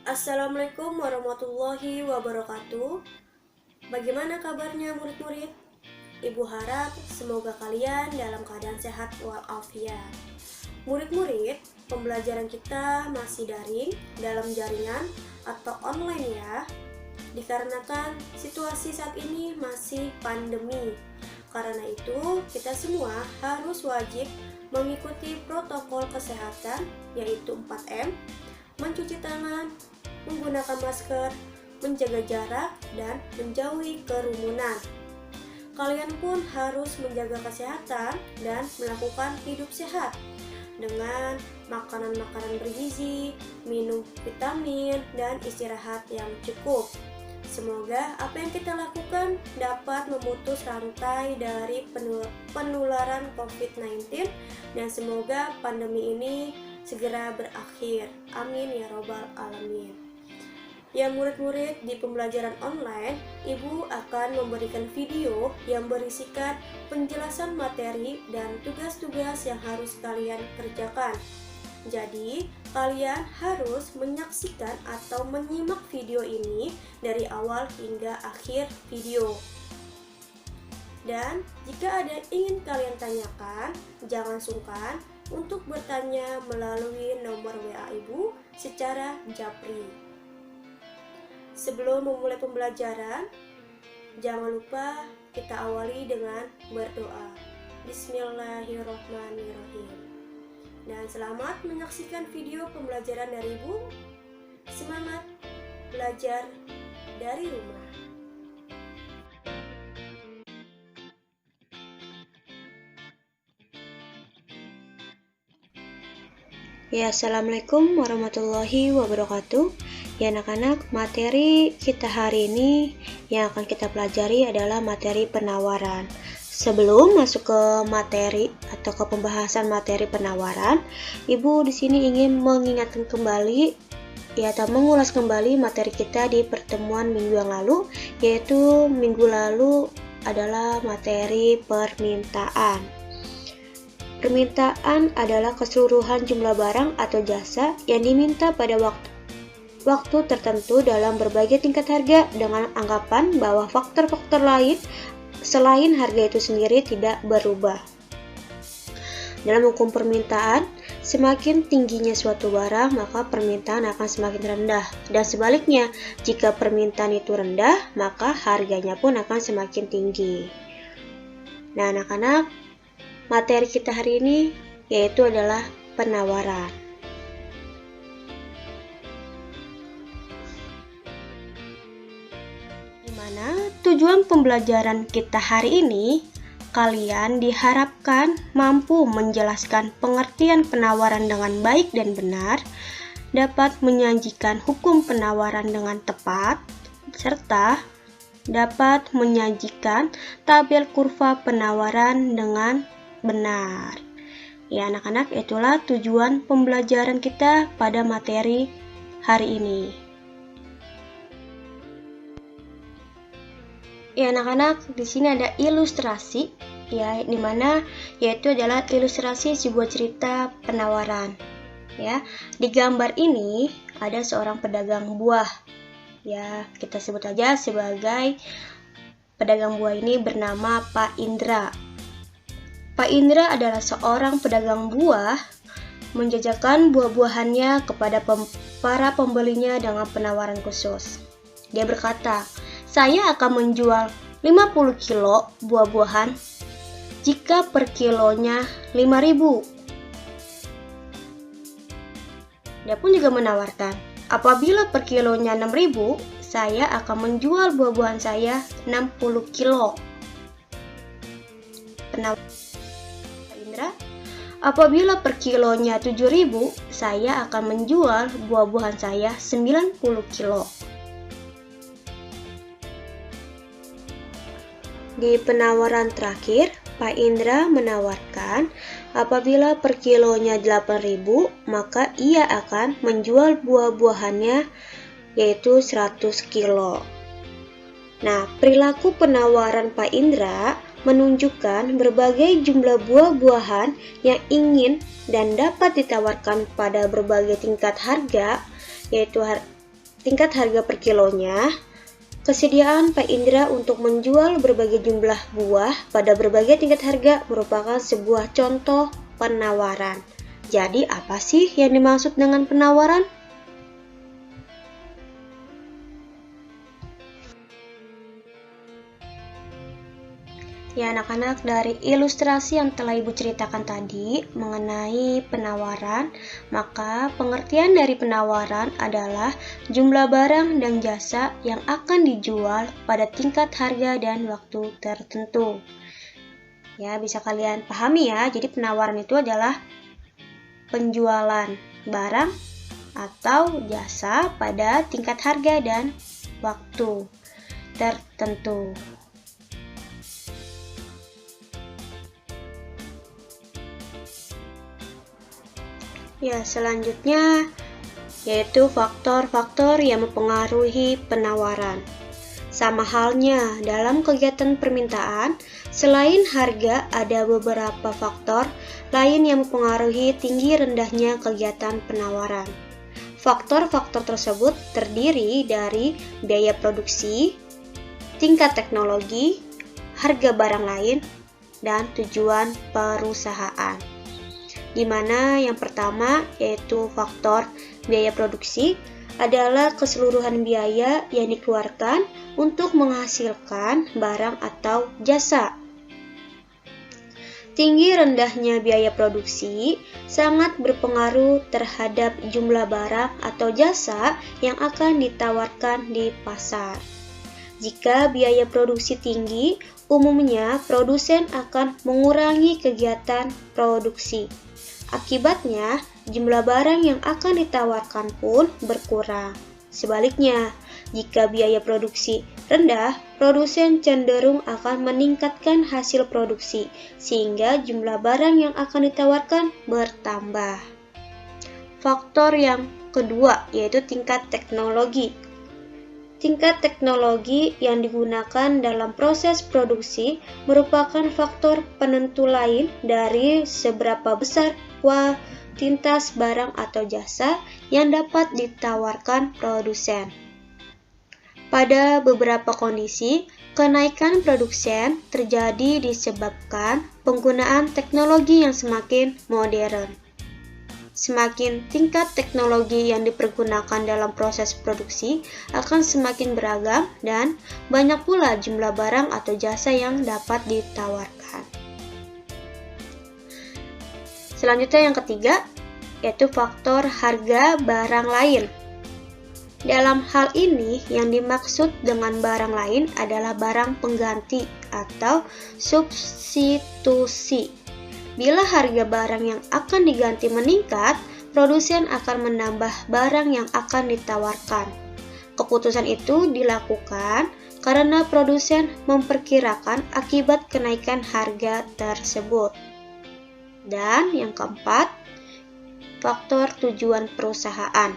Assalamualaikum warahmatullahi wabarakatuh. Bagaimana kabarnya murid-murid? Ibu harap semoga kalian dalam keadaan sehat walafiat. Murid-murid, pembelajaran kita masih daring dalam jaringan atau online ya. Dikarenakan situasi saat ini masih pandemi. Karena itu, kita semua harus wajib mengikuti protokol kesehatan yaitu 4M, mencuci tangan, menggunakan masker, menjaga jarak, dan menjauhi kerumunan. Kalian pun harus menjaga kesehatan dan melakukan hidup sehat dengan makanan-makanan bergizi, minum vitamin, dan istirahat yang cukup. Semoga apa yang kita lakukan dapat memutus rantai dari penularan COVID-19 dan semoga pandemi ini segera berakhir. Amin ya robbal alamin. Ya murid-murid, di pembelajaran online, Ibu akan memberikan video yang berisikan penjelasan materi dan tugas-tugas yang harus kalian kerjakan. Jadi, kalian harus menyaksikan atau menyimak video ini dari awal hingga akhir video. Dan jika ada yang ingin kalian tanyakan, jangan sungkan untuk bertanya melalui nomor WA Ibu secara japri. Sebelum memulai pembelajaran, jangan lupa kita awali dengan berdoa. Bismillahirrahmanirrahim. Dan selamat menyaksikan video pembelajaran dari Ibu. Semangat belajar dari rumah. Ya, Assalamualaikum warahmatullahi wabarakatuh. Ya anak-anak, materi kita hari ini yang akan kita pelajari adalah materi penawaran. Sebelum masuk ke materi atau ke pembahasan materi penawaran, Ibu di sini ingin mengingatkan kembali atau mengulas kembali materi kita di pertemuan minggu yang lalu, yaitu minggu lalu adalah materi permintaan. Permintaan adalah keseluruhan jumlah barang atau jasa yang diminta pada waktu tertentu dalam berbagai tingkat harga dengan anggapan bahwa faktor-faktor lain selain harga itu sendiri tidak berubah. Dalam hukum permintaan, semakin tingginya suatu barang, maka permintaan akan semakin rendah. Dan sebaliknya, jika permintaan itu rendah, maka harganya pun akan semakin tinggi. Nah, anak-anak, materi kita hari ini yaitu adalah penawaran. Dimana tujuan pembelajaran kita hari ini, kalian diharapkan mampu menjelaskan pengertian penawaran dengan baik dan benar, dapat menyajikan hukum penawaran dengan tepat, serta dapat menyajikan tabel kurva penawaran dengan benar. Ya anak-anak, itulah tujuan pembelajaran kita pada materi hari ini. Ya anak-anak, di sini ada ilustrasi ya, dimana yaitu adalah ilustrasi sebuah cerita penawaran. Ya, di gambar ini ada seorang pedagang buah. Ya, kita sebut aja sebagai pedagang buah ini bernama Pak Indra. Pak Indra adalah seorang pedagang buah, menjajakan buah-buahannya kepada para pembelinya dengan penawaran khusus. Dia berkata, "Saya akan menjual 50 kilo buah-buahan jika per kilonya 5.000. Dia pun juga menawarkan, "Apabila per kilonya 6.000, saya akan menjual buah-buahan saya 60 kilo. Pak Indra, "Apabila per kilonya 7.000, saya akan menjual buah-buahan saya 90 kilo. Di penawaran terakhir, Pak Indra menawarkan apabila per kilonya 8.000, maka ia akan menjual buah-buahannya yaitu 100 kilo. Nah, perilaku penawaran Pak Indra menunjukkan berbagai jumlah buah-buahan yang ingin dan dapat ditawarkan pada berbagai tingkat harga, yaitu tingkat harga per kilonya, kesediaan Pak Indra untuk menjual berbagai jumlah buah pada berbagai tingkat harga merupakan sebuah contoh penawaran. Jadi apa sih yang dimaksud dengan penawaran? Ya anak-anak, dari ilustrasi yang telah Ibu ceritakan tadi mengenai penawaran, maka pengertian dari penawaran adalah jumlah barang dan jasa yang akan dijual pada tingkat harga dan waktu tertentu. Ya, bisa kalian pahami ya, jadi penawaran itu adalah penjualan barang atau jasa pada tingkat harga dan waktu tertentu. Ya, selanjutnya yaitu faktor-faktor yang mempengaruhi penawaran. Sama halnya dalam kegiatan permintaan, selain harga ada beberapa faktor lain yang mempengaruhi tinggi rendahnya kegiatan penawaran. Faktor-faktor tersebut terdiri dari biaya produksi, tingkat teknologi, harga barang lain, dan tujuan perusahaan. Di mana yang pertama yaitu faktor biaya produksi adalah keseluruhan biaya yang dikeluarkan untuk menghasilkan barang atau jasa. Tinggi rendahnya biaya produksi sangat berpengaruh terhadap jumlah barang atau jasa yang akan ditawarkan di pasar. Jika biaya produksi tinggi, umumnya produsen akan mengurangi kegiatan produksi. Akibatnya, jumlah barang yang akan ditawarkan pun berkurang. Sebaliknya, jika biaya produksi rendah, produsen cenderung akan meningkatkan hasil produksi, sehingga jumlah barang yang akan ditawarkan bertambah. Faktor yang kedua yaitu tingkat teknologi. Tingkat teknologi yang digunakan dalam proses produksi merupakan faktor penentu lain dari seberapa besar kuantitas barang atau jasa yang dapat ditawarkan produsen. Pada beberapa kondisi, kenaikan produsen terjadi disebabkan penggunaan teknologi yang semakin modern. Semakin tingkat teknologi yang dipergunakan dalam proses produksi akan semakin beragam dan banyak pula jumlah barang atau jasa yang dapat ditawarkan. Selanjutnya yang ketiga, yaitu faktor harga barang lain. Dalam hal ini, yang dimaksud dengan barang lain adalah barang pengganti atau substitusi. Bila harga barang yang akan diganti meningkat, produsen akan menambah barang yang akan ditawarkan. Keputusan itu dilakukan karena produsen memperkirakan akibat kenaikan harga tersebut. Dan yang keempat, faktor tujuan perusahaan.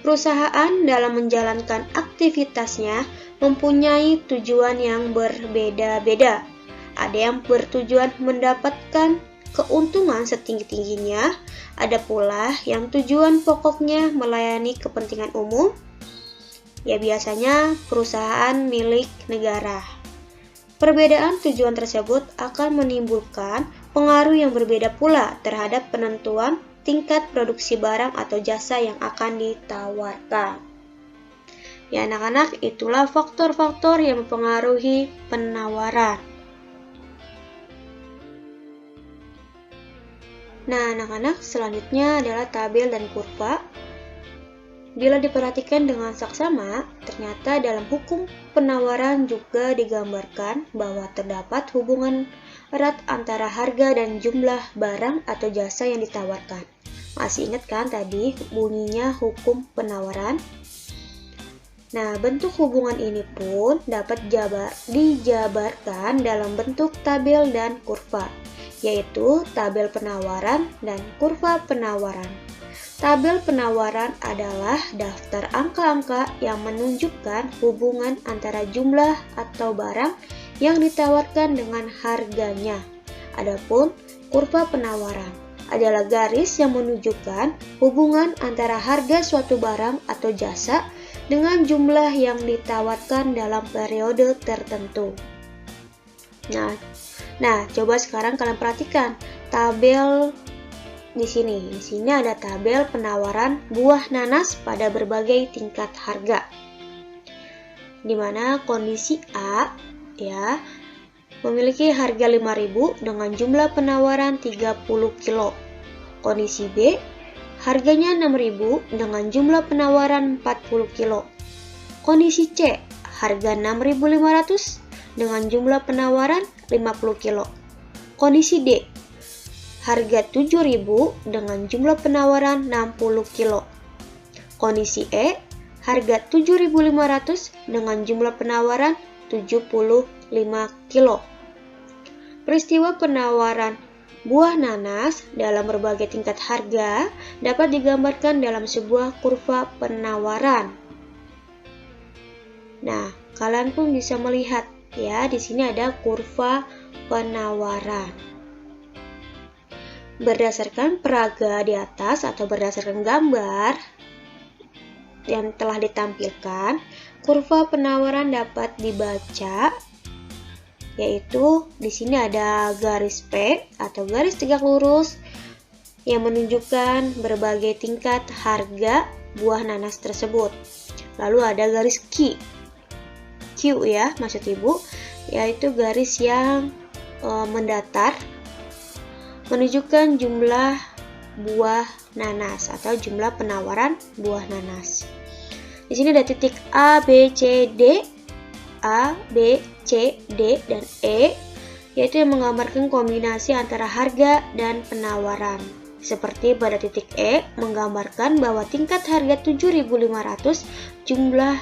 Perusahaan dalam menjalankan aktivitasnya mempunyai tujuan yang berbeda-beda. Ada yang bertujuan mendapatkan keuntungan setinggi-tingginya, ada pula yang tujuan pokoknya melayani kepentingan umum, ya biasanya perusahaan milik negara. Perbedaan tujuan tersebut akan menimbulkan pengaruh yang berbeda pula terhadap penentuan tingkat produksi barang atau jasa yang akan ditawarkan. Ya anak-anak, itulah faktor-faktor yang mempengaruhi penawaran. Nah anak-anak, selanjutnya adalah tabel dan kurva. Bila diperhatikan dengan saksama, ternyata dalam hukum penawaran juga digambarkan bahwa terdapat hubungan erat antara harga dan jumlah barang atau jasa yang ditawarkan. Masih ingat kan tadi bunyinya hukum penawaran? Nah, bentuk hubungan ini pun dapat dijabarkan dalam bentuk tabel dan kurva, yaitu tabel penawaran dan kurva penawaran. Tabel penawaran adalah daftar angka-angka yang menunjukkan hubungan antara jumlah atau barang yang ditawarkan dengan harganya. Adapun kurva penawaran adalah garis yang menunjukkan hubungan antara harga suatu barang atau jasa dengan jumlah yang ditawarkan dalam periode tertentu. Nah, coba sekarang kalian perhatikan tabel di sini. Di sini ada tabel penawaran buah nanas pada berbagai tingkat harga. Di mana kondisi A ya memiliki harga 5.000 dengan jumlah penawaran 30 kilo. Kondisi B, harganya 6.000 dengan jumlah penawaran 40 kilo. Kondisi C, harga 6.500 dengan jumlah penawaran 50 kilo. Kondisi D, harga 7.000 dengan jumlah penawaran 60 kilo. Kondisi E, harga 7.500 dengan jumlah penawaran 75 kilo. Peristiwa penawaran buah nanas dalam berbagai tingkat harga dapat digambarkan dalam sebuah kurva penawaran. Nah, kalian pun bisa melihat ya, di sini ada kurva penawaran. Berdasarkan peraga di atas atau berdasarkan gambar yang telah ditampilkan, kurva penawaran dapat dibaca yaitu di sini ada garis P atau garis tegak lurus yang menunjukkan berbagai tingkat harga buah nanas tersebut. Lalu ada garis Q ya maksud ibu, yaitu garis yang mendatar menunjukkan jumlah buah nanas atau jumlah penawaran buah nanas. Di sini ada titik A, B, C, D, dan E, yaitu yang menggambarkan kombinasi antara harga dan penawaran. Seperti pada titik E menggambarkan bahwa tingkat harga 7.500 jumlah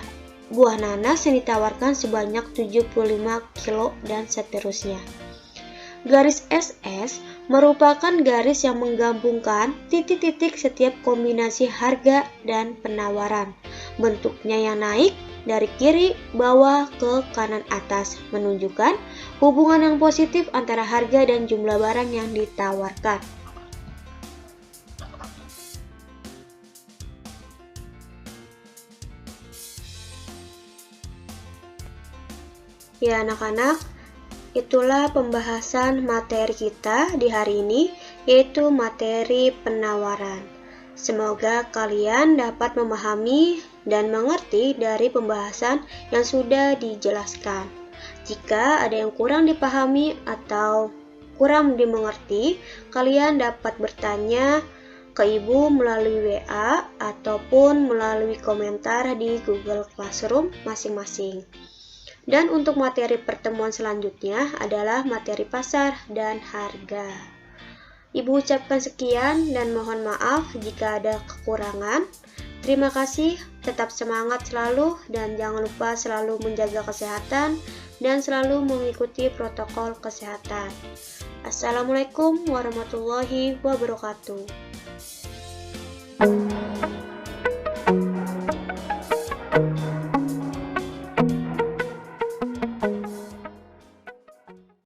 buah nanas yang ditawarkan sebanyak 75 kilo dan seterusnya. Garis SS merupakan garis yang menggabungkan titik-titik setiap kombinasi harga dan penawaran. Bentuknya yang naik dari kiri bawah ke kanan atas menunjukkan hubungan yang positif antara harga dan jumlah barang yang ditawarkan. Ya anak-anak, itulah pembahasan materi kita di hari ini, yaitu materi penawaran. Semoga kalian dapat memahami dan mengerti dari pembahasan yang sudah dijelaskan. Jika ada yang kurang dipahami atau kurang dimengerti, kalian dapat bertanya ke ibu melalui WA ataupun melalui komentar di Google Classroom masing-masing. Dan untuk materi pertemuan selanjutnya adalah materi pasar dan harga. Ibu ucapkan sekian dan mohon maaf jika ada kekurangan. Terima kasih, tetap semangat selalu dan jangan lupa selalu menjaga kesehatan dan selalu mengikuti protokol kesehatan. Assalamualaikum warahmatullahi wabarakatuh.